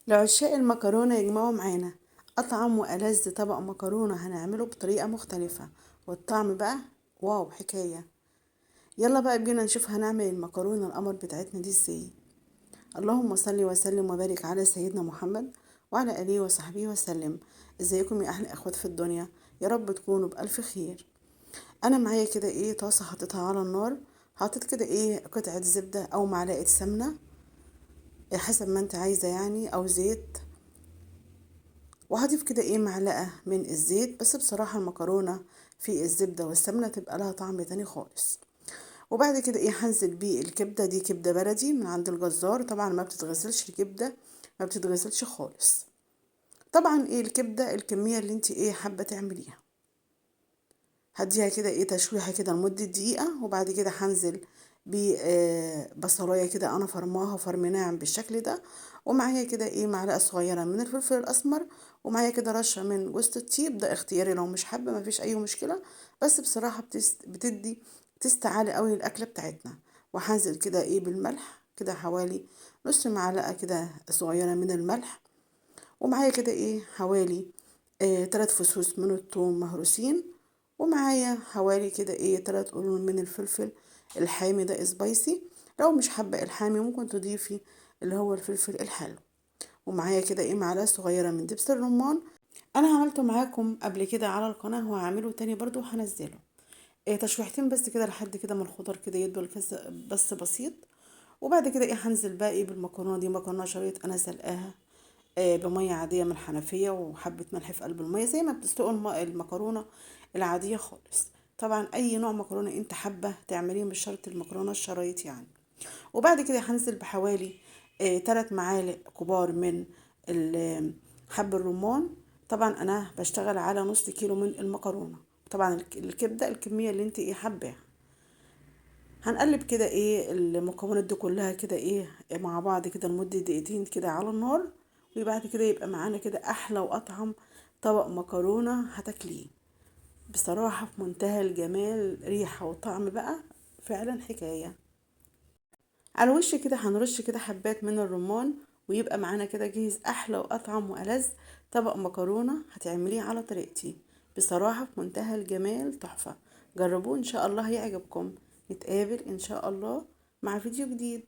لعشاق المكرونة يجمعوا معانا أطعم وألذ طبق مكرونة هنعمله بطريقة مختلفة، والطعم بقى واو حكاية. يلا بقى بينا نشوف هنعمل المكرونة القمر بتاعتنا دي ازاي. اللهم صل وسلم وبارك على سيدنا محمد وعلى آله وصحبه وسلم. ازيكم يا أحلى إخوات في الدنيا؟ يا رب تكونوا بألف خير. أنا معايا كده طاسة حطيتها على النار، حطيت كده قطعة زبدة أو معلقة سمنة، حسب ما انت عايزة يعني، أو زيت. وهضيف كده معلقة من الزيت، بس بصراحة المكرونة في الزبدة والسمنة تبقى لها طعم تاني خالص. وبعد كده هنزل بيه الكبدة، دي كبدة بلدي من عند الجزار، طبعا ما بتتغسلش الكبدة، ما بتتغسلش خالص. طبعا الكبدة الكمية اللي انت حابة تعمليها. هديها كده تشويحة كده لمدة دقيقة، وبعد كده هنزل ببصلاية كده انا فرماها فرم ناعم بالشكل ده، ومعايا كده معلقة صغيرة من الفلفل الاسمر، ومعايا كده رشة من جوز الطيب، ده اختياري لو مش حابة مفيش اي مشكلة، بس بصراحة بتدي تست عالي قوي الاكلة بتاعتنا. وهنزل كده بالملح كده حوالي نص معلقة كده صغيرة من الملح، ومعايا كده حوالي 3 فصوص من الثوم مهروسين، ومعايا حوالي كده 3 قرون من الفلفل الحامي ده سبايسي. لو مش حابة الحامي ممكن تضيفي اللي هو الفلفل الحلو. ومعايا كده معلقة صغيرة من دبس الرمان، انا عملته معاكم قبل كده على القناة وهعمله تاني برضو وهنزله. تشويحتين بس كده لحد كده من الخضر كده يدوا الكذا بس بسيط. وبعد كده هنزل بقى بالمكرونة، دي مكرونة شريط انا سلقاها بمية عادية من الحنفية، وحبة ملح في قلب المية زي ما بتسلقوا المكرونة العادية خالص. طبعا اي نوع مكرونة انت حابة تعمليه، مش شرط المكرونة الشرايط يعني. وبعد كده هنزل بحوالي 3 معالق كبار من حب الرمان. طبعا انا بشتغل على نص كيلو من المكرونة. طبعا الكبدة الكمية اللي انت حباها. هنقلب كده المكونات دي كلها كده مع بعض كده لمدة دقيقتين كده على النار. وبعد كده يبقى معانا كده احلى واطعم طبق مكرونة هتاكليه. بصراحة في منتهى الجمال، ريحة وطعم بقى فعلا حكاية. على الوش كده هنرش كده حبات من الرمان، ويبقى معانا كده جاهز احلى واطعم والذ طبق مكرونة هتعمليه على طريقتي. بصراحة في منتهى الجمال، تحفة. جربوه ان شاء الله هيعجبكم. نتقابل ان شاء الله مع فيديو جديد.